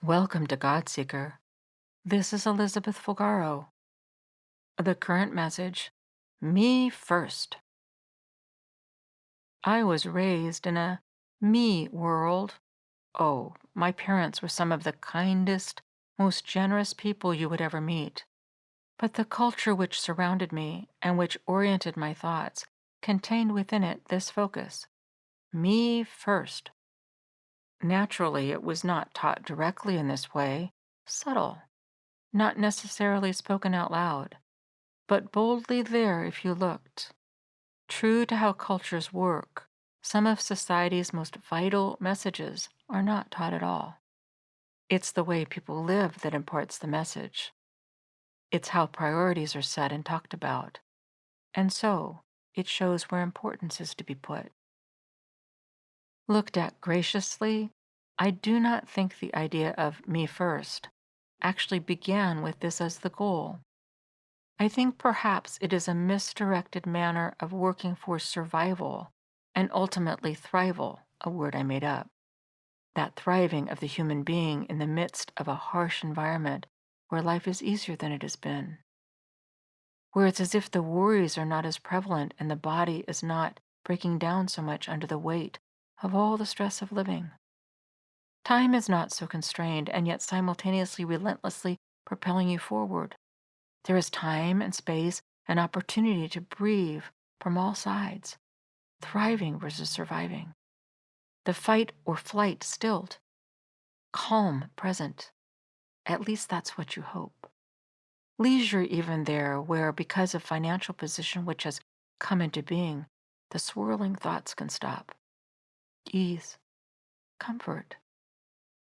Welcome to Godseeker. This is Elizabeth Fulgaro. The current message: Me First. I was raised in a me world. Oh, my parents were some of the kindest, most generous people you would ever meet. But the culture which surrounded me and which oriented my thoughts contained within it this focus: me first. Naturally, it was not taught directly in this way, subtle, not necessarily spoken out loud, but boldly there if you looked. True to how cultures work, some of society's most vital messages are not taught at all. It's the way people live that imparts the message. It's how priorities are set and talked about. And so, it shows where importance is to be put. Looked at graciously, I do not think the idea of me first actually began with this as the goal. I think perhaps it is a misdirected manner of working for survival and ultimately thrival, a word I made up. That thriving of the human being in the midst of a harsh environment where life is easier than it has been. Where it's as if the worries are not as prevalent and the body is not breaking down so much under the weight of all the stress of living. Time is not so constrained and yet simultaneously relentlessly propelling you forward. There is time and space and opportunity to breathe from all sides, thriving versus surviving. The fight or flight stilled, calm present. At least that's what you hope. Leisure even there where, because of financial position which has come into being, the swirling thoughts can stop. Ease, comfort.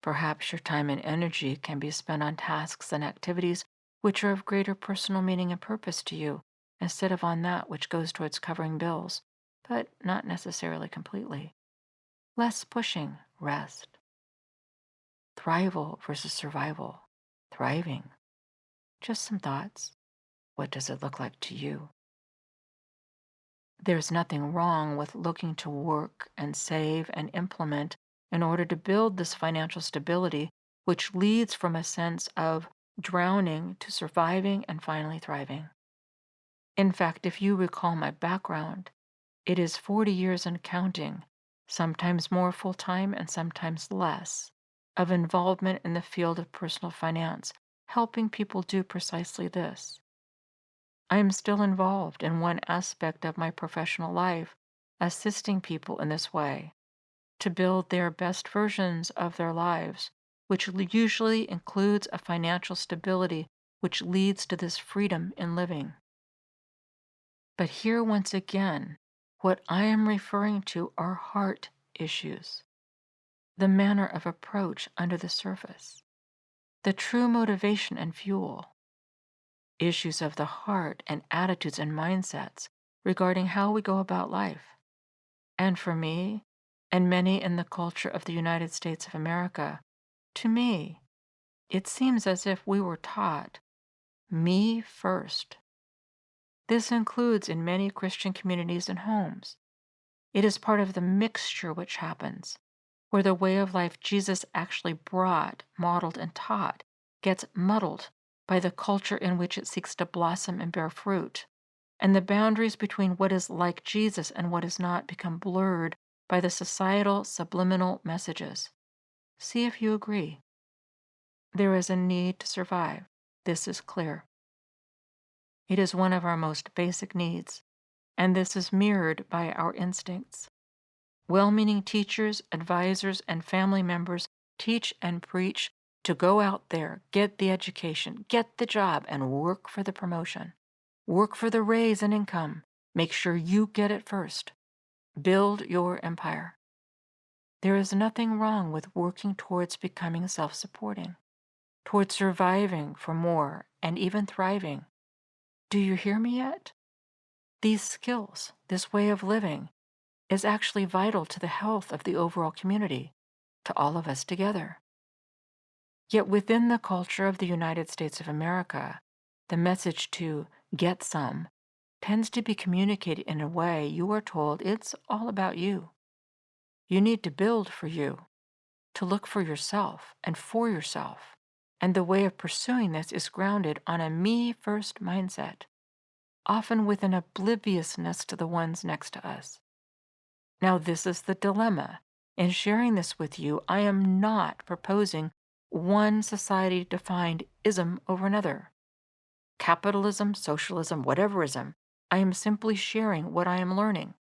Perhaps your time and energy can be spent on tasks and activities which are of greater personal meaning and purpose to you, instead of on that which goes towards covering bills, but not necessarily completely. Less pushing, rest. Thrival versus survival. Thriving. Just some thoughts. What does it look like to you? There's nothing wrong with looking to work and save and implement in order to build this financial stability, which leads from a sense of drowning to surviving and finally thriving. In fact, if you recall my background, it is 40 years and counting, sometimes more full time and sometimes less, of involvement in the field of personal finance, helping people do precisely this. I am still involved in one aspect of my professional life, assisting people in this way to build their best versions of their lives, which usually includes a financial stability which leads to this freedom in living. But here, once again, what I am referring to are heart issues, the manner of approach under the surface, the true motivation and fuel, issues of the heart and attitudes and mindsets regarding how we go about life. And for me, and many in the culture of the United States of America, to me, it seems as if we were taught me first. This includes in many Christian communities and homes. It is part of the mixture which happens, where the way of life Jesus actually brought, modeled, and taught gets muddled by the culture in which it seeks to blossom and bear fruit, and the boundaries between what is like Jesus and what is not become blurred by the societal subliminal messages. See if you agree. There is a need to survive. This is clear. It is one of our most basic needs, and this is mirrored by our instincts. Well meaning teachers, advisors, and family members teach and preach to go out there, get the education, get the job, and work for the promotion. Work for the raise and income. Make sure you get it first. Build your empire. There is nothing wrong with working towards becoming self supporting, towards surviving for more, and even thriving. Do you hear me yet? These skills, this way of living, is actually vital to the health of the overall community, to all of us together. Yet within the culture of the United States of America, the message to get some tends to be communicated in a way you are told it's all about you. You need to build for you. to look for yourself and for yourself. And the way of pursuing this is grounded on a me first mindset, often with an obliviousness to the ones next to us. Now, this is the dilemma. In sharing this with you, I am not proposing one society defined ism over another. Capitalism, socialism, whatever ism. I am simply sharing what I am learning.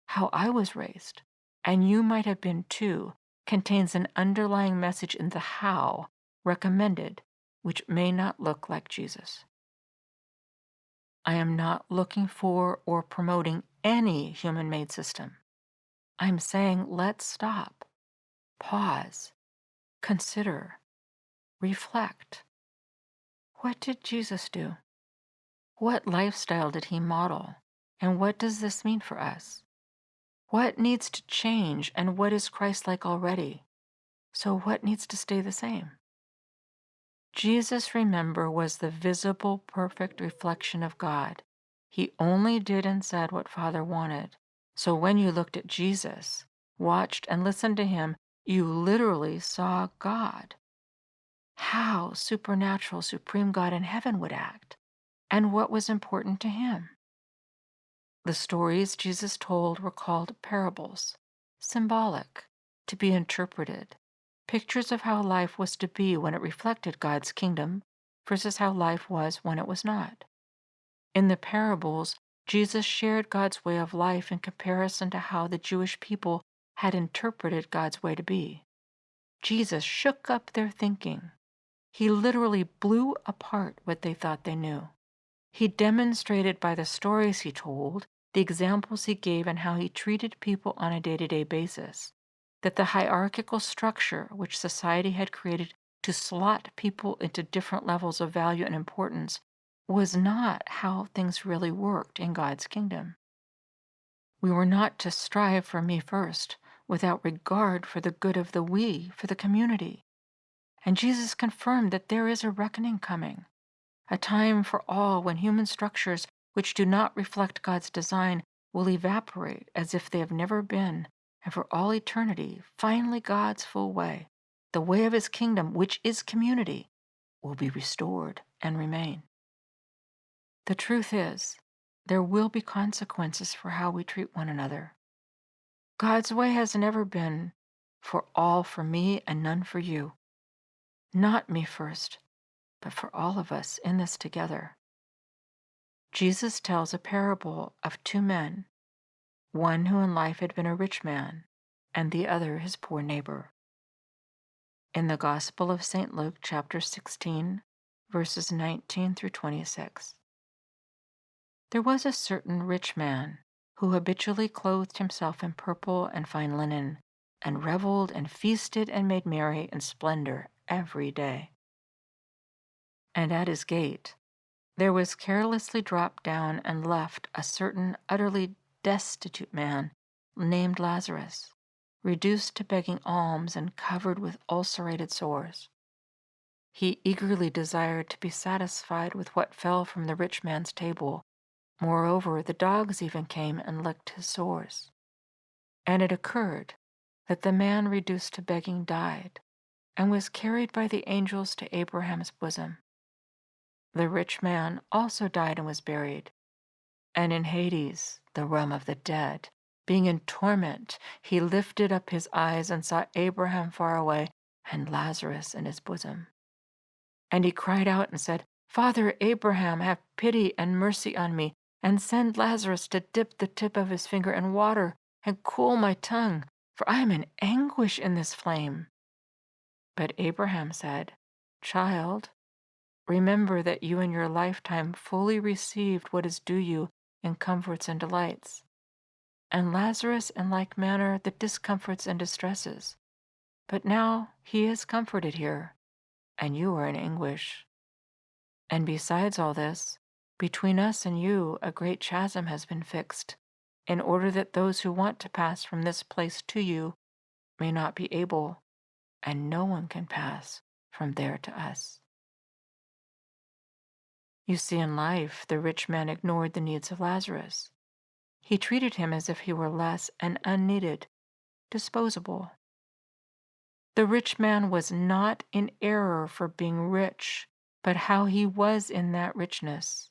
How I was raised, and you might have been too, contains an underlying message in the how recommended, which may not look like Jesus. I am not looking for or promoting any human made system. I'm saying let's stop, pause, consider, reflect. What did Jesus do? What lifestyle did he model? And what does this mean for us? What needs to change and what is Christ like already? So what needs to stay the same? Jesus, remember, was the visible, perfect reflection of God. He only did and said what Father wanted. So when you looked at Jesus, watched and listened to him, you literally saw God. How supernatural, supreme God in heaven would act, and what was important to him. The stories Jesus told were called parables, symbolic, to be interpreted, pictures of how life was to be when it reflected God's kingdom versus how life was when it was not. In the parables, Jesus shared God's way of life in comparison to how the Jewish people had interpreted God's way to be. Jesus shook up their thinking. He literally blew apart what they thought they knew. He demonstrated by the stories he told, the examples he gave, and how he treated people on a day-to-day basis, that the hierarchical structure which society had created to slot people into different levels of value and importance was not how things really worked in God's kingdom. We were not to strive for me first, without regard for the good of the we, for the community. And Jesus confirmed that there is a reckoning coming, a time for all when human structures which do not reflect God's design will evaporate as if they have never been, and for all eternity, finally God's full way, the way of his kingdom, which is community, will be restored and remain. The truth is, there will be consequences for how we treat one another. God's way has never been for all for me and none for you. Not me first, but for all of us in this together. Jesus tells a parable of two men, one who in life had been a rich man, and the other his poor neighbor. In the Gospel of St. Luke, chapter 16, verses 19 through 26. There was a certain rich man who habitually clothed himself in purple and fine linen, and reveled and feasted and made merry in splendor every day. And at his gate there was carelessly dropped down and left a certain utterly destitute man named Lazarus, reduced to begging alms and covered with ulcerated sores. He eagerly desired to be satisfied with what fell from the rich man's table. Moreover, the dogs even came and licked his sores. And it occurred that the man reduced to begging died, and was carried by the angels to Abraham's bosom. The rich man also died and was buried. And in Hades, the realm of the dead, being in torment, he lifted up his eyes and saw Abraham far away and Lazarus in his bosom. And he cried out and said, Father Abraham, have pity and mercy on me, and send Lazarus to dip the tip of his finger in water and cool my tongue, for I am in anguish in this flame. But Abraham said, Child, remember that you in your lifetime fully received what is due you in comforts and delights, and Lazarus in like manner the discomforts and distresses. But now he is comforted here, and you are in anguish. And besides all this, between us and you a great chasm has been fixed, in order that those who want to pass from this place to you may not be able, and no one can pass from there to us. You see, in life, the rich man ignored the needs of Lazarus. He treated him as if he were less and unneeded, disposable. The rich man was not in error for being rich, but how he was in that richness.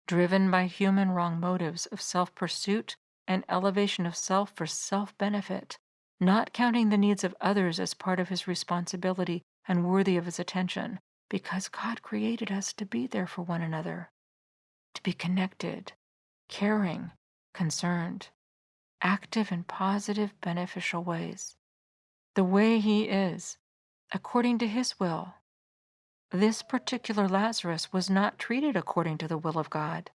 Driven by human wrong motives of self pursuit and elevation of self for self benefit, not counting the needs of others as part of his responsibility and worthy of his attention, because God created us to be there for one another, to be connected, caring, concerned, active in positive, beneficial ways, the way he is, according to his will. This particular Lazarus was not treated according to the will of God.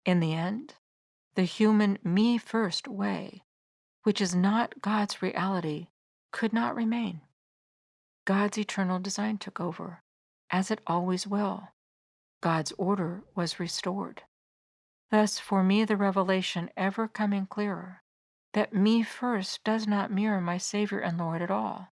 In the end, the human me first way, which is not God's reality, could not remain. God's eternal design took over, as it always will. God's order was restored. Thus, for me, the revelation ever coming clearer that me first does not mirror my Savior and Lord at all.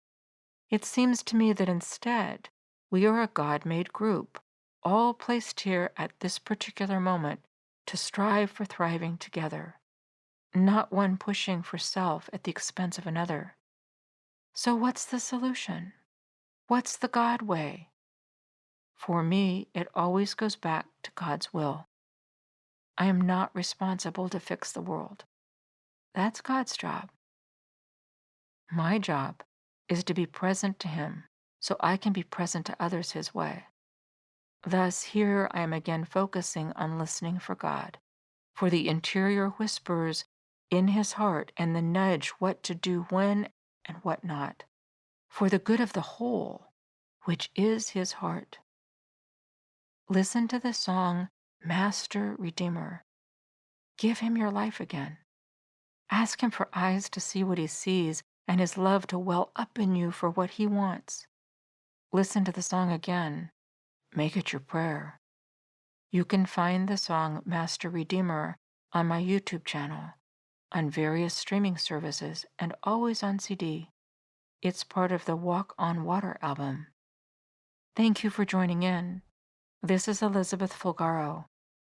It seems to me that instead, we are a God made group, all placed here at this particular moment to strive for thriving together, not one pushing for self at the expense of another. So, what's the solution? What's the God way? For me, it always goes back to God's will. I am not responsible to fix the world. That's God's job. My job is to be present to Him so I can be present to others His way. Thus, here I am again focusing on listening for God, for the interior whispers in His heart and the nudge what to do when and what not, for the good of the whole, which is His heart. Listen to the song, Master Redeemer. Give Him your life again. Ask Him for eyes to see what He sees and His love to well up in you for what He wants. Listen to the song again. Make it your prayer. You can find the song Master Redeemer on my YouTube channel, on various streaming services, and always on CD. It's part of the Walk on Water album. Thank you for joining in. This is Elizabeth Fulgaro.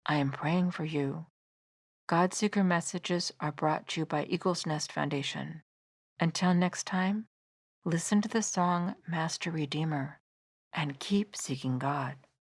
I am praying for you. God Seeker messages are brought to you by Eagle's Nest Foundation. Until next time, listen to the song Master Redeemer and keep seeking God.